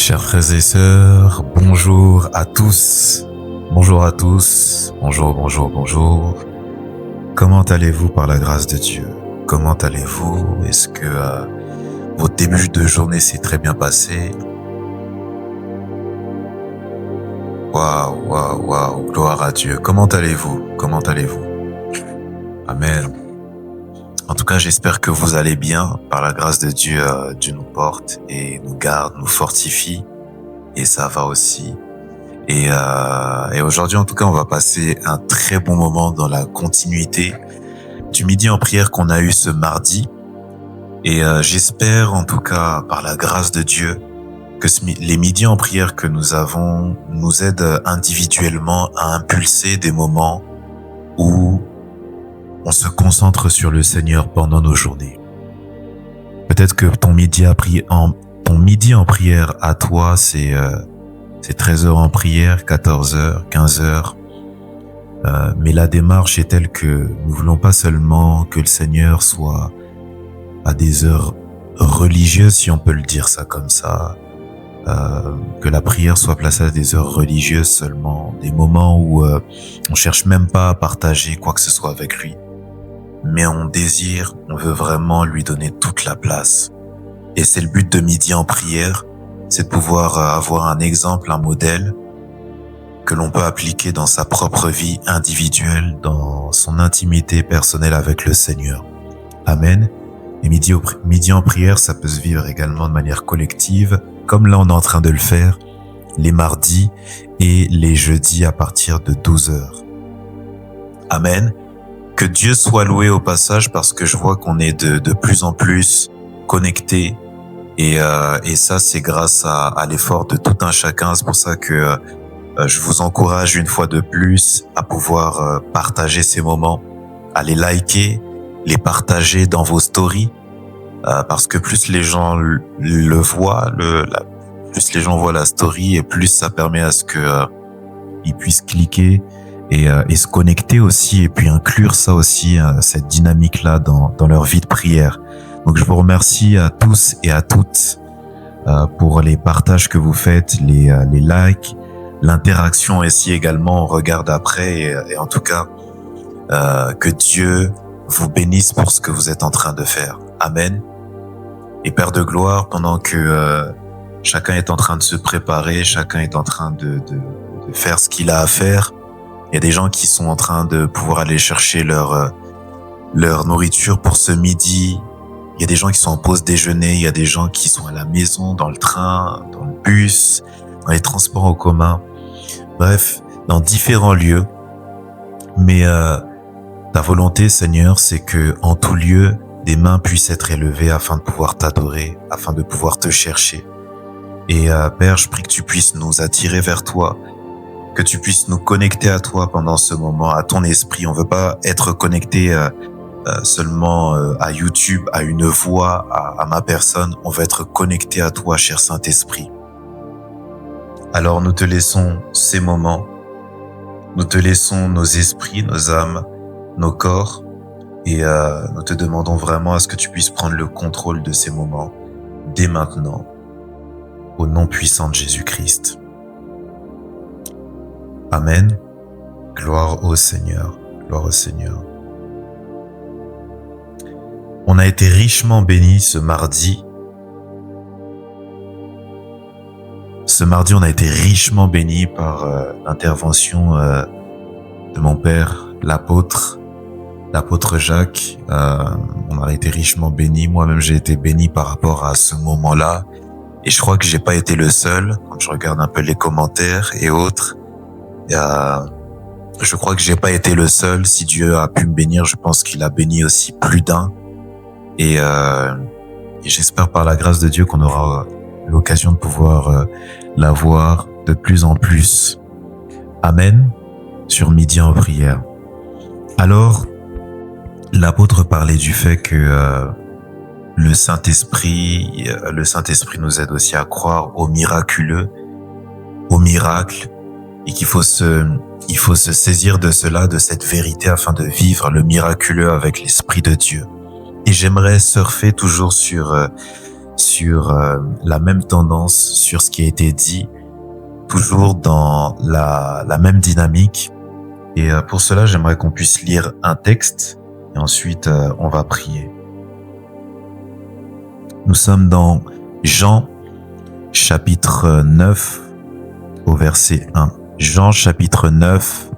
Chers frères et sœurs, bonjour à tous. Bonjour à tous. Bonjour. Comment allez-vous par la grâce de Dieu? Comment allez-vous? Est-ce que votre début de journée s'est très bien passé? Waouh, gloire à Dieu. Comment allez-vous? Amen. En tout cas, j'espère que vous allez bien. Par la grâce de Dieu, Dieu nous porte et nous garde, nous fortifie. Et ça va aussi. Et aujourd'hui, en tout cas, on va passer un très bon moment dans la continuité du midi en prière qu'on a eu ce mardi. Et j'espère, en tout cas, par la grâce de Dieu, que les midis en prière que nous avons nous aident individuellement à impulser des moments où on se concentre sur le Seigneur pendant nos journées. Peut-être que ton midi en prière à toi, c'est 13 heures en prière, 14 heures, 15 heures. Mais la démarche est telle que nous voulons pas seulement que le Seigneur soit à des heures religieuses, si on peut le dire ça comme ça, que la prière soit placée à des heures religieuses seulement, des moments où on cherche même pas à partager quoi que ce soit avec lui. Mais on veut vraiment lui donner toute la place. Et c'est le but de midi en prière, c'est de pouvoir avoir un exemple, un modèle que l'on peut appliquer dans sa propre vie individuelle, dans son intimité personnelle avec le Seigneur. Amen. Et midi en prière, ça peut se vivre également de manière collective, comme là on est en train de le faire, les mardis et les jeudis à partir de 12 heures. Amen. Que Dieu soit loué au passage parce que je vois qu'on est de plus en plus connectés et ça c'est grâce à l'effort de tout un chacun. C'est pour ça que je vous encourage une fois de plus à pouvoir partager ces moments, à les liker, les partager dans vos stories parce que plus les gens le voient, plus les gens voient la story et plus ça permet à ce que ils puissent cliquer et se connecter aussi et puis inclure ça aussi, cette dynamique-là dans leur vie de prière. Donc je vous remercie à tous et à toutes pour les partages que vous faites, les likes, l'interaction ici également, on regarde après et en tout cas que Dieu vous bénisse pour ce que vous êtes en train de faire. Amen. Et Père de gloire, pendant que chacun est en train de se préparer, chacun est en train de faire ce qu'il a à faire, il y a des gens qui sont en train de pouvoir aller chercher leur nourriture pour ce midi. Il y a des gens qui sont en pause déjeuner. Il y a des gens qui sont à la maison, dans le train, dans le bus, dans les transports en commun. Bref, dans différents lieux. Mais ta volonté, Seigneur, c'est que en tout lieu, des mains puissent être élevées afin de pouvoir t'adorer, afin de pouvoir te chercher. Et Père, je prie que tu puisses nous attirer vers toi, que tu puisses nous connecter à toi pendant ce moment, à ton esprit. On veut pas être connecté seulement à YouTube, à une voix, à ma personne. On veut être connecté à toi, cher Saint-Esprit. Alors nous te laissons ces moments, nous te laissons nos esprits, nos âmes, nos corps, et nous te demandons vraiment à ce que tu puisses prendre le contrôle de ces moments dès maintenant, au nom puissant de Jésus-Christ. Amen. Gloire au Seigneur. Gloire au Seigneur. On a été richement bénis ce mardi. Ce mardi, on a été richement bénis par l'intervention de mon père, l'apôtre Jacques. On a été richement bénis. Moi-même, j'ai été béni par rapport à ce moment-là. Et je crois que j'ai pas été le seul. Quand je regarde un peu les commentaires et autres, je crois que j'ai pas été le seul. Si Dieu a pu me bénir, je pense qu'il a béni aussi plus d'un. Et j'espère par la grâce de Dieu qu'on aura l'occasion de pouvoir la voir de plus en plus. Amen. Sur midi en prière. Alors, l'apôtre parlait du fait que le Saint-Esprit nous aide aussi à croire au miraculeux, au miracle, et qu'il faut se saisir de cela, de cette vérité, afin de vivre le miraculeux avec l'Esprit de Dieu. Et j'aimerais surfer toujours sur sur la même tendance, sur ce qui a été dit, toujours dans la même dynamique. Et pour cela, j'aimerais qu'on puisse lire un texte et ensuite on va prier. Nous sommes dans Jean chapitre 9 au verset 1. Jean chapitre 9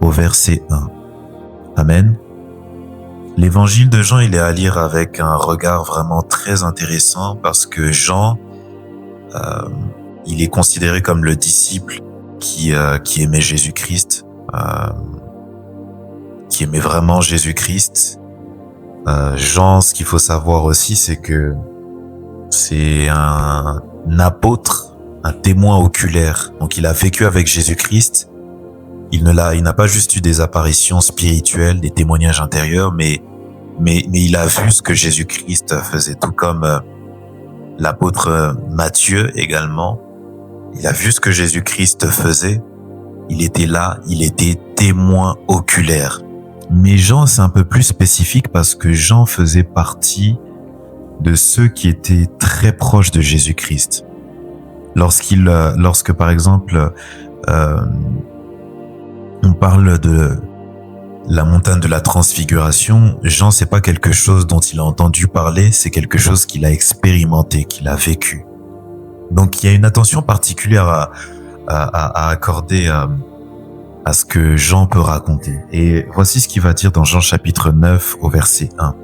au verset 1. Amen. L'évangile de Jean, il est à lire avec un regard vraiment très intéressant parce que Jean, il est considéré comme le disciple qui aimait Jésus-Christ, qui aimait vraiment Jésus-Christ. Jean, ce qu'il faut savoir aussi, c'est que c'est un apôtre, un témoin oculaire. Donc il a vécu avec Jésus-Christ. Il n'a pas juste eu des apparitions spirituelles, des témoignages intérieurs, mais il a vu ce que Jésus-Christ faisait, tout comme l'apôtre Matthieu également. Il a vu ce que Jésus-Christ faisait. Il était là, il était témoin oculaire. Mais Jean, c'est un peu plus spécifique parce que Jean faisait partie de ceux qui étaient très proches de Jésus-Christ. Lorsque par exemple, on parle de la montagne de la transfiguration, Jean, c'est pas quelque chose dont il a entendu parler, c'est quelque chose qu'il a expérimenté, qu'il a vécu. Donc il y a une attention particulière à accorder à ce que Jean peut raconter. Et voici ce qu'il va dire dans Jean chapitre 9 au verset 1.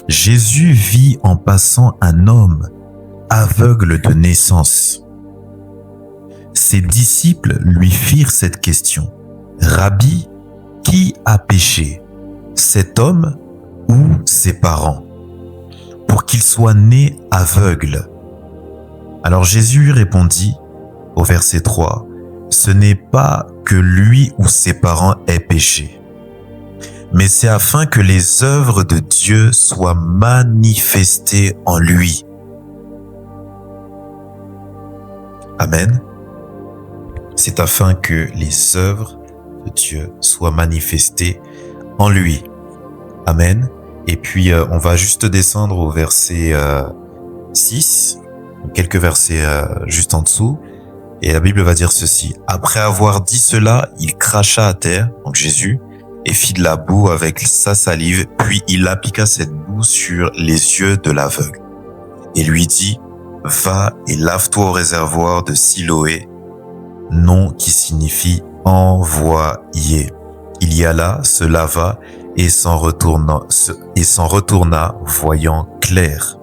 Jésus vit en passant un homme aveugle de naissance. Ses disciples lui firent cette question. Rabbi, qui a péché, cet homme ou ses parents, pour qu'il soit né aveugle? Alors Jésus lui répondit au verset 3, ce n'est pas que lui ou ses parents aient péché, mais c'est afin que les œuvres de Dieu soient manifestées en lui. Amen. C'est afin que les œuvres de Dieu soient manifestées en lui. Amen. Et puis, on va juste descendre au verset 6, quelques versets juste en dessous. Et la Bible va dire ceci. Après avoir dit cela, il cracha à terre, donc Jésus, et fit de la boue avec sa salive, puis il appliqua cette boue sur les yeux de l'aveugle. Et lui dit, va et lave-toi au réservoir de Siloé, nom qui signifie envoyé. Il y alla, se lava et s'en retourna, voyant clair.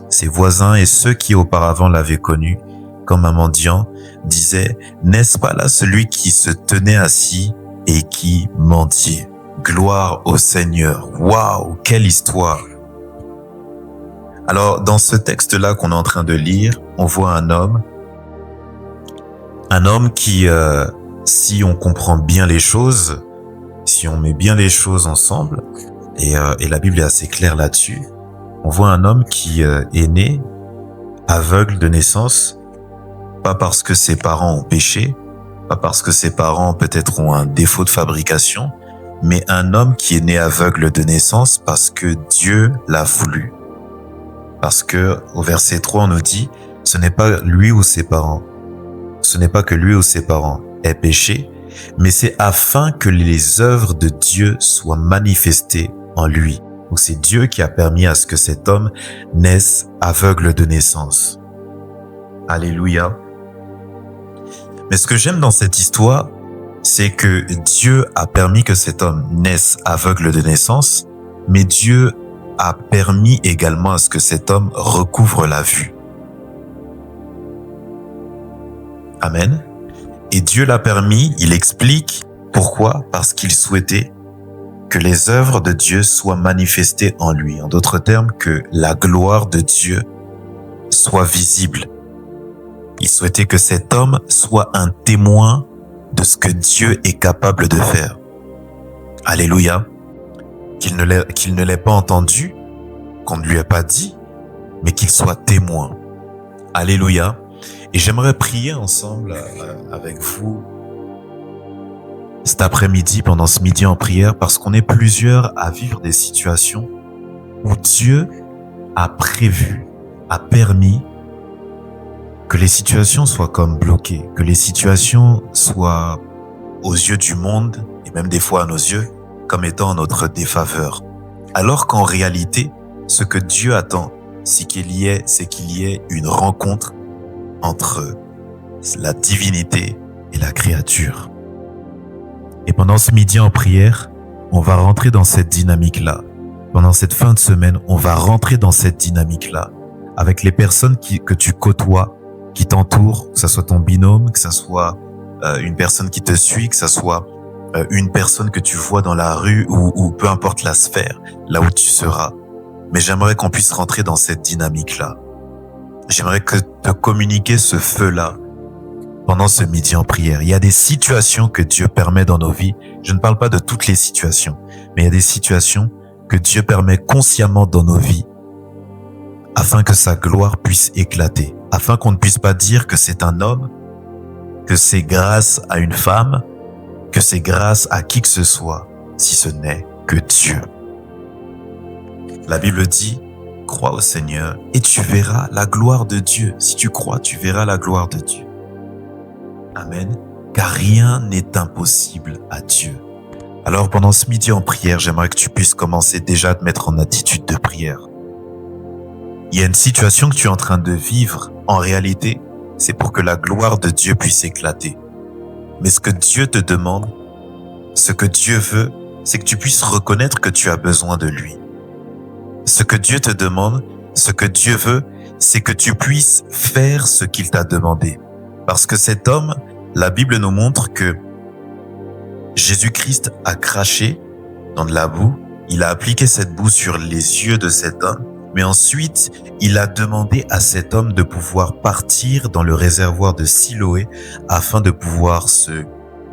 Ses voisins et ceux qui auparavant l'avaient connu comme un mendiant disaient, n'est-ce pas là celui qui se tenait assis et qui mendiait? Gloire au Seigneur. Waouh, quelle histoire! Alors, dans ce texte-là qu'on est en train de lire, on voit un homme qui, si on comprend bien les choses, si on met bien les choses ensemble, et la Bible est assez claire là-dessus, on voit un homme qui est né aveugle de naissance, pas parce que ses parents ont péché, pas parce que ses parents peut-être ont un défaut de fabrication, mais un homme qui est né aveugle de naissance parce que Dieu l'a voulu. Parce que au verset 3, on nous dit, ce n'est pas lui ou ses parents, ce n'est pas que lui ou ses parents aient péché, mais c'est afin que les œuvres de Dieu soient manifestées en lui. Donc c'est Dieu qui a permis à ce que cet homme naisse aveugle de naissance. Alléluia. Mais ce que j'aime dans cette histoire, c'est que Dieu a permis que cet homme naisse aveugle de naissance, mais Dieu a permis également à ce que cet homme recouvre la vue. Amen. Et Dieu l'a permis, il explique pourquoi, parce qu'il souhaitait que les œuvres de Dieu soient manifestées en lui. En d'autres termes, que la gloire de Dieu soit visible. Il souhaitait que cet homme soit un témoin de ce que Dieu est capable de faire. Alléluia. Qu'il ne l'ait pas entendu, qu'on ne lui ait pas dit, mais qu'il soit témoin. Alléluia. Et j'aimerais prier ensemble avec vous cet après-midi, pendant ce midi en prière, parce qu'on est plusieurs à vivre des situations où Dieu a prévu, a permis que les situations soient comme bloquées, que les situations soient aux yeux du monde, et même des fois à nos yeux, comme étant en notre défaveur. Alors qu'en réalité, ce que Dieu attend, c'est qu'il y ait une rencontre entre la divinité et la créature. Et pendant ce midi en prière, on va rentrer dans cette dynamique-là. Pendant cette fin de semaine, on va rentrer dans cette dynamique-là avec les personnes que tu côtoies, qui t'entourent, que ce soit ton binôme, que ce soit une personne qui te suit, que ce soit une personne que tu vois dans la rue ou peu importe la sphère, là où tu seras. Mais j'aimerais qu'on puisse rentrer dans cette dynamique-là. J'aimerais te communiquer ce feu-là pendant ce midi en prière. Il y a des situations que Dieu permet dans nos vies. Je ne parle pas de toutes les situations, mais il y a des situations que Dieu permet consciemment dans nos vies afin que sa gloire puisse éclater, afin qu'on ne puisse pas dire que c'est un homme, que c'est grâce à une femme, que c'est grâce à qui que ce soit, si ce n'est que Dieu. La Bible dit, crois au Seigneur et tu verras la gloire de Dieu. Si tu crois, tu verras la gloire de Dieu. Amen. Car rien n'est impossible à Dieu. Alors pendant ce midi en prière, j'aimerais que tu puisses commencer déjà à te mettre en attitude de prière. Il y a une situation que tu es en train de vivre. En réalité, c'est pour que la gloire de Dieu puisse éclater. Mais ce que Dieu te demande, ce que Dieu veut, c'est que tu puisses reconnaître que tu as besoin de lui. Ce que Dieu te demande, ce que Dieu veut, c'est que tu puisses faire ce qu'il t'a demandé. Parce que cet homme, la Bible nous montre que Jésus-Christ a craché dans de la boue, il a appliqué cette boue sur les yeux de cet homme, mais ensuite, il a demandé à cet homme de pouvoir partir dans le réservoir de Siloé afin de pouvoir se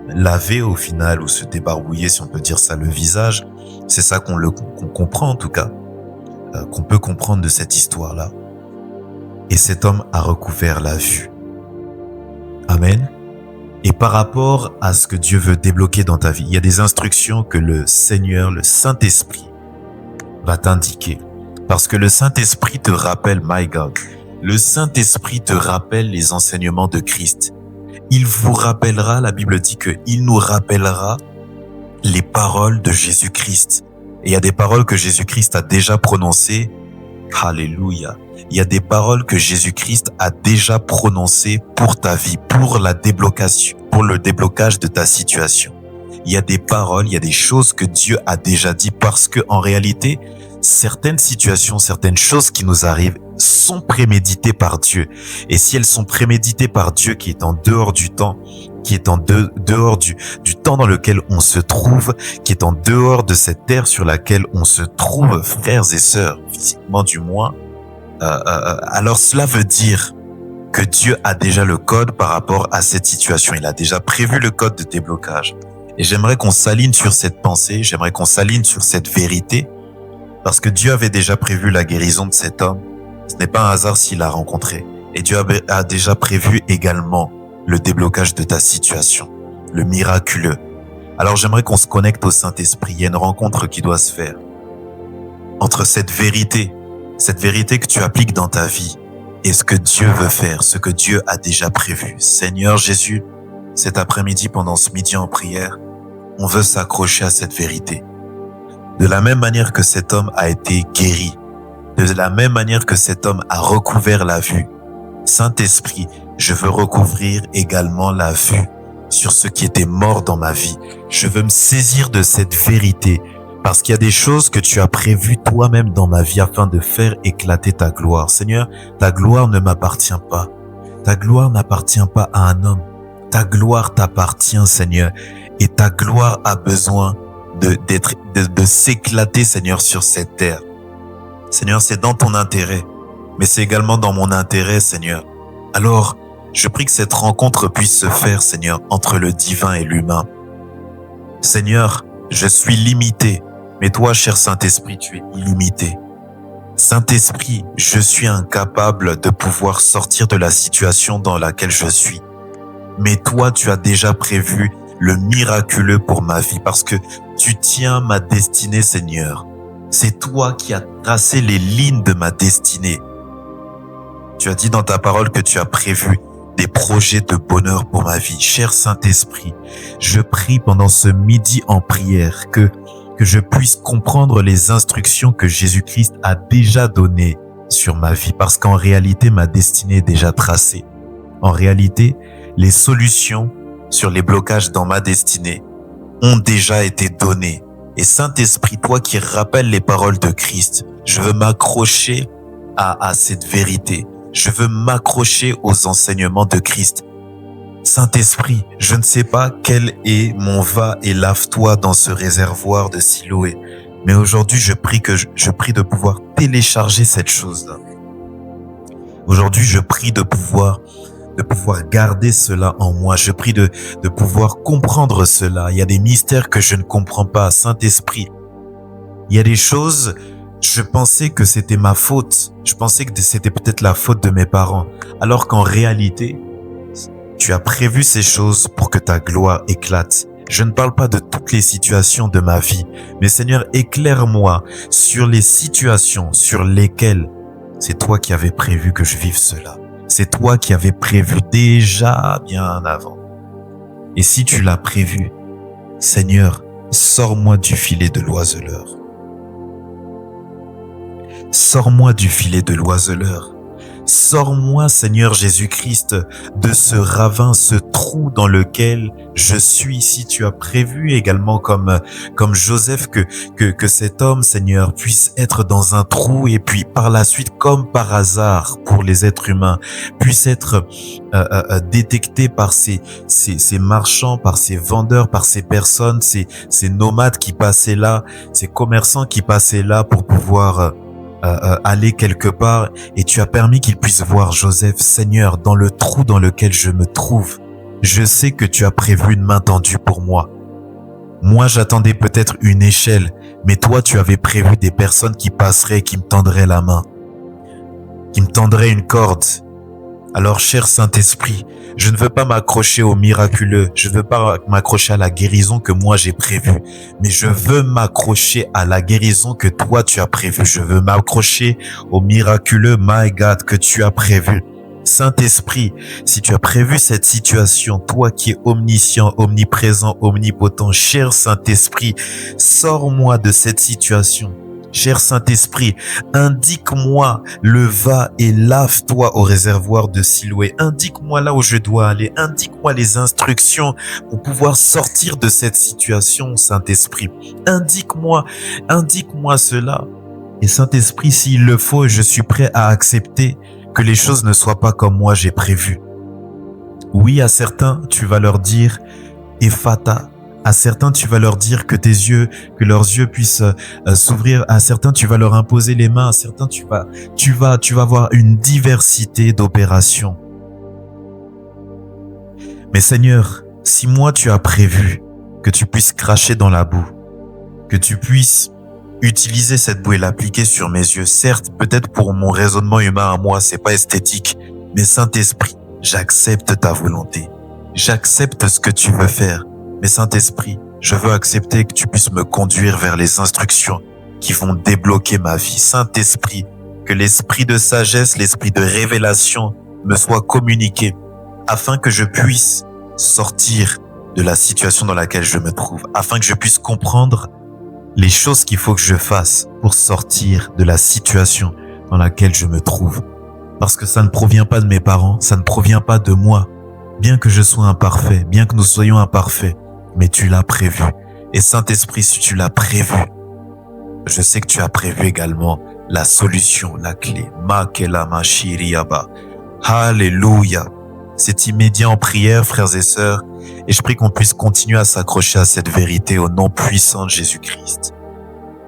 laver au final ou se débarbouiller, si on peut dire ça, le visage. C'est ça qu'on comprend en tout cas, qu'on peut comprendre de cette histoire-là. Et cet homme a recouvert la vue. Amen. Et par rapport à ce que Dieu veut débloquer dans ta vie, il y a des instructions que le Seigneur, le Saint-Esprit, va t'indiquer. Parce que le Saint-Esprit te rappelle, my God, le Saint-Esprit te rappelle les enseignements de Christ. Il vous rappellera, la Bible dit qu'il nous rappellera les paroles de Jésus-Christ. Et il y a des paroles que Jésus-Christ a déjà prononcées. Alléluia. Il y a des paroles que Jésus-Christ a déjà prononcées pour ta vie, pour le déblocage de ta situation. Il y a des paroles, il y a des choses que Dieu a déjà dit parce que en réalité, certaines situations, certaines choses qui nous arrivent sont préméditées par Dieu. Et si elles sont préméditées par Dieu qui est en dehors du temps, qui est en dehors du temps dans lequel on se trouve, qui est en dehors de cette terre sur laquelle on se trouve, frères et sœurs, physiquement du moins, alors cela veut dire que Dieu a déjà le code par rapport à cette situation. Il a déjà prévu le code de déblocage. Et j'aimerais qu'on s'aligne sur cette pensée, j'aimerais qu'on s'aligne sur cette vérité, parce que Dieu avait déjà prévu la guérison de cet homme. Ce n'est pas un hasard s'il l'a rencontré. Et Dieu a déjà prévu également le déblocage de ta situation, le miraculeux. Alors j'aimerais qu'on se connecte au Saint-Esprit. Il y a une rencontre qui doit se faire entre cette vérité que tu appliques dans ta vie et ce que Dieu veut faire, ce que Dieu a déjà prévu. Seigneur Jésus, cet après-midi, pendant ce midi en prière, on veut s'accrocher à cette vérité. De la même manière que cet homme a été guéri, de la même manière que cet homme a recouvert la vue, Saint-Esprit, je veux recouvrir également la vue sur ce qui était mort dans ma vie. Je veux me saisir de cette vérité parce qu'il y a des choses que tu as prévues toi-même dans ma vie afin de faire éclater ta gloire. Seigneur, ta gloire ne m'appartient pas. Ta gloire n'appartient pas à un homme. Ta gloire t'appartient, Seigneur. Et ta gloire a besoin de s'éclater, Seigneur, sur cette terre. Seigneur, c'est dans ton intérêt, mais c'est également dans mon intérêt, Seigneur. Alors, je prie que cette rencontre puisse se faire, Seigneur, entre le divin et l'humain. Seigneur, je suis limité, mais toi, cher Saint-Esprit, tu es illimité. Saint-Esprit, je suis incapable de pouvoir sortir de la situation dans laquelle je suis. Mais toi, tu as déjà prévu le miraculeux pour ma vie parce que tu tiens ma destinée, Seigneur. C'est toi qui as tracé les lignes de ma destinée. Tu as dit dans ta parole que tu as prévu des projets de bonheur pour ma vie. Cher Saint-Esprit, je prie pendant ce midi en prière que je puisse comprendre les instructions que Jésus-Christ a déjà données sur ma vie, parce qu'en réalité, ma destinée est déjà tracée. En réalité, les solutions sur les blocages dans ma destinée ont déjà été données. Et Saint-Esprit, toi qui rappelles les paroles de Christ, je veux m'accrocher à cette vérité. Je veux m'accrocher aux enseignements de Christ. Saint-Esprit, je ne sais pas quel est mon va et lave-toi dans ce réservoir de Siloé, mais aujourd'hui je prie de pouvoir télécharger cette chose-là. Aujourd'hui je prie de pouvoir garder cela en moi. Je prie de pouvoir comprendre cela. Il y a des mystères que je ne comprends pas. Saint-Esprit, il y a des choses, je pensais que c'était ma faute. Je pensais que c'était peut-être la faute de mes parents. Alors qu'en réalité, tu as prévu ces choses pour que ta gloire éclate. Je ne parle pas de toutes les situations de ma vie, mais Seigneur, éclaire-moi sur les situations sur lesquelles c'est toi qui avais prévu que je vive cela. C'est toi qui avais prévu déjà bien avant. Et si tu l'as prévu, Seigneur, sors-moi du filet de l'oiseleur. Sors-moi du filet de l'oiseleur. Sors-moi, Seigneur Jésus-Christ, de ce ravin, ce trou dans lequel je suis. Si tu as prévu également comme Joseph que cet homme, Seigneur, puisse être dans un trou et puis par la suite, comme par hasard pour les êtres humains, puisse être détecté par ces marchands, par ces vendeurs, par ces personnes, ces nomades qui passaient là, ces commerçants qui passaient là pour pouvoir aller quelque part, et tu as permis qu'il puisse voir Joseph. Seigneur, dans le trou dans lequel je me trouve, je sais que tu as prévu une main tendue pour moi. Moi, j'attendais peut-être une échelle, mais toi, tu avais prévu des personnes qui passeraient, qui me tendraient la main, qui me tendraient une corde. Alors, cher Saint-Esprit, je ne veux pas m'accrocher au miraculeux, je ne veux pas m'accrocher à la guérison que moi j'ai prévue, mais je veux m'accrocher à la guérison que toi tu as prévue. Je veux m'accrocher au miraculeux, my God, que tu as prévu. Saint-Esprit, si tu as prévu cette situation, toi qui es omniscient, omniprésent, omnipotent, cher Saint-Esprit, sors-moi de cette situation. Cher Saint-Esprit, indique-moi le va et lave-toi au réservoir de Siloé. Indique-moi là où je dois aller. Indique-moi les instructions pour pouvoir sortir de cette situation, Saint-Esprit. Indique-moi cela. Et Saint-Esprit, s'il le faut, je suis prêt à accepter que les choses ne soient pas comme moi j'ai prévu. Oui, à certains, tu vas leur dire Ephata. À certains, tu vas leur dire que leurs yeux puissent s'ouvrir. À certains, tu vas leur imposer les mains. À certains, tu vas avoir une diversité d'opérations. Mais Seigneur, si moi tu as prévu que tu puisses cracher dans la boue, que tu puisses utiliser cette boue et l'appliquer sur mes yeux, certes, peut-être pour mon raisonnement humain à moi, c'est pas esthétique, mais Saint-Esprit, j'accepte ta volonté. J'accepte ce que tu veux faire. Mais Saint-Esprit, je veux accepter que tu puisses me conduire vers les instructions qui vont débloquer ma vie. Saint-Esprit, que l'esprit de sagesse, l'esprit de révélation me soit communiqué afin que je puisse sortir de la situation dans laquelle je me trouve, afin que je puisse comprendre les choses qu'il faut que je fasse pour sortir de la situation dans laquelle je me trouve. Parce que ça ne provient pas de mes parents, ça ne provient pas de moi. Bien que je sois imparfait, bien que nous soyons imparfaits, mais tu l'as prévu. Et Saint-Esprit, si tu l'as prévu, je sais que tu as prévu également la solution, la clé. Makelama shiriaba. Alléluia. C'est immédiat en prière, frères et sœurs, et je prie qu'on puisse continuer à s'accrocher à cette vérité au nom puissant de Jésus-Christ.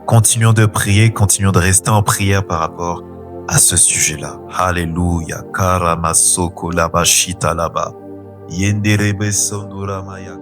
Continuons de prier, continuons de rester en prière par rapport à ce sujet-là. Alléluia. Karamasoko laba shita laba. Yenderebe sondura mayaka.